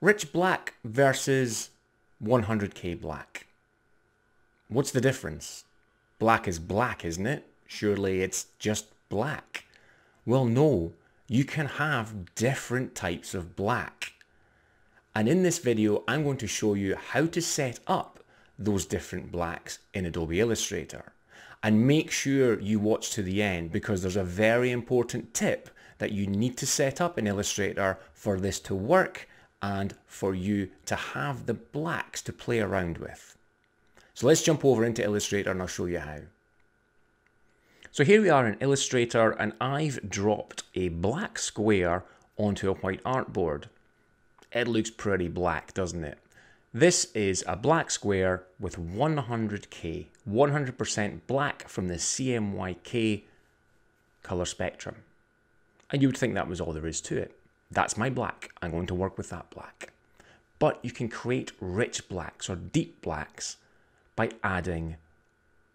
Rich black versus 100k black. What's the difference? Black is black, isn't it? Surely it's just black. Well, no, you can have different types of black. And in this video, I'm going to show you how to set up those different blacks in Adobe Illustrator. And make sure you watch to the end, because there's a very important tip that you need to set up in Illustrator for this to work and for you to have the blacks to play around with. So let's jump over into Illustrator and I'll show you how. So here we are in Illustrator, and I've dropped a black square onto a white artboard. It looks pretty black, doesn't it? This is a black square with 100k, 100% black from the CMYK color spectrum. And you would think that was all there is to it. That's my black. I'm going to work with that black. But you can create rich blacks or deep blacks by adding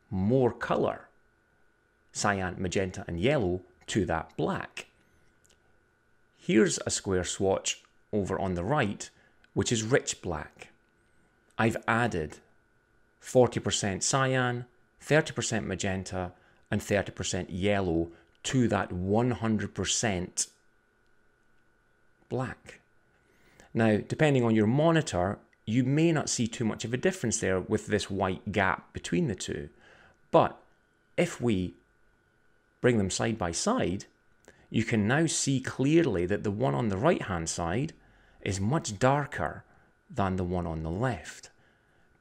more color, cyan, magenta, and yellow, to that black. Here's a square swatch over on the right, which is rich black. I've added 40% cyan, 30% magenta, and 30% yellow to that 100% black. Now, depending on your monitor, you may not see too much of a difference there with this white gap between the two. But if we bring them side by side, you can now see clearly that the one on the right hand side is much darker than the one on the left,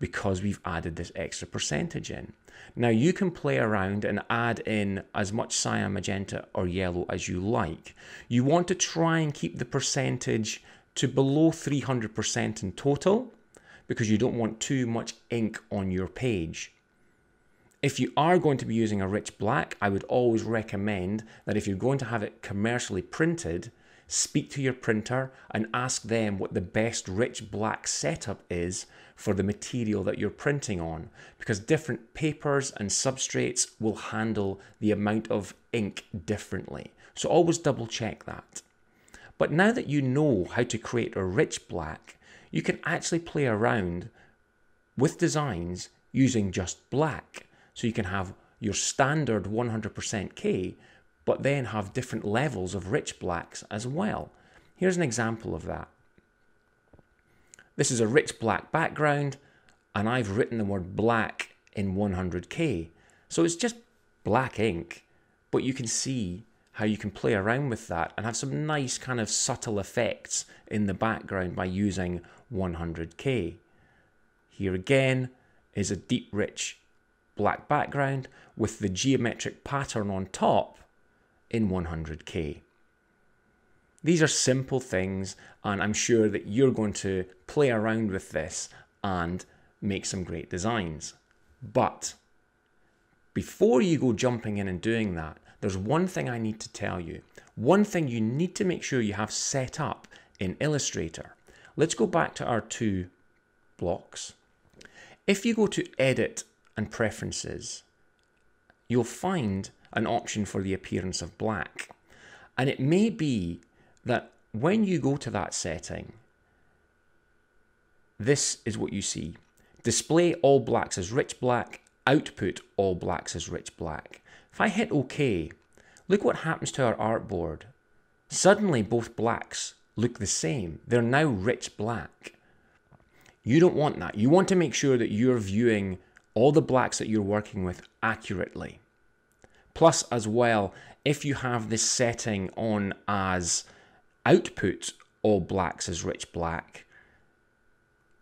because we've added this extra percentage in. Now you can play around and add in as much cyan, magenta, or yellow as you like. You want to try and keep the percentage to below 300% in total, because you don't want too much ink on your page. If you are going to be using a rich black, I would always recommend that if you're going to have it commercially printed, speak to your printer and ask them what the best rich black setup is for the material that you're printing on, because different papers and substrates will handle the amount of ink differently. So always double check that. But now that you know how to create a rich black, you can actually play around with designs using just black. So you can have your standard 100% K, but then have different levels of rich blacks as well. Here's an example of that. This is a rich black background, and I've written the word black in 100k. So it's just black ink, but you can see how you can play around with that and have some nice kind of subtle effects in the background by using 100k. Here again is a deep rich black background with the geometric pattern on top in 100k. These are simple things, and I'm sure that you're going to play around with this and make some great designs. But before you go jumping in and doing that, there's one thing I need to tell you. One thing you need to make sure you have set up in Illustrator. Let's go back to our two blocks. If you go to Edit and Preferences, you'll find an option for the appearance of black. And it may be that when you go to that setting, this is what you see. Display all blacks as rich black, output all blacks as rich black. If I hit OK, look what happens to our artboard. Suddenly both blacks look the same. They're now rich black. You don't want that. You want to make sure that you're viewing all the blacks that you're working with accurately. Plus, as well, if you have this setting on as output all blacks as rich black,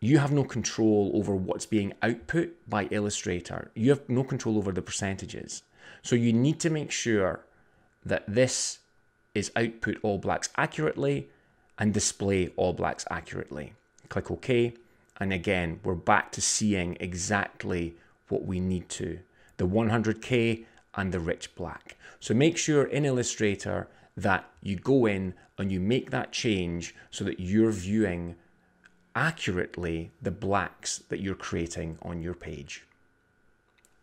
you have no control over what's being output by Illustrator. You have no control over the percentages. So you need to make sure that this is output all blacks accurately and display all blacks accurately. Click OK. And again, we're back to seeing exactly what we need to. The 100k and the rich black. So make sure in Illustrator that you go in and you make that change so that you're viewing accurately the blacks that you're creating on your page.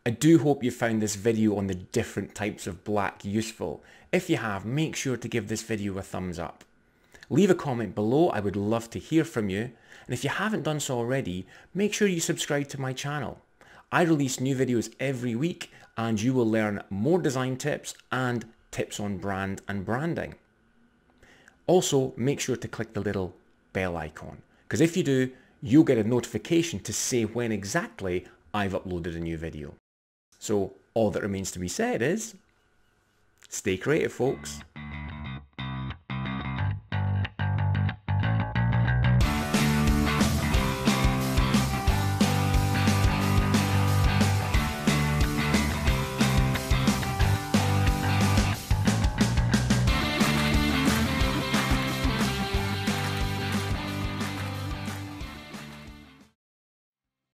I do hope you found this video on the different types of black useful. If you have, make sure to give this video a thumbs up. Leave a comment below, I would love to hear from you. And if you haven't done so already, make sure you subscribe to my channel. I release new videos every week and you will learn more design tips and tips on brand and branding. Also, make sure to click the little bell icon, because if you do, you'll get a notification to say when exactly I've uploaded a new video. So all that remains to be said is, stay creative, folks.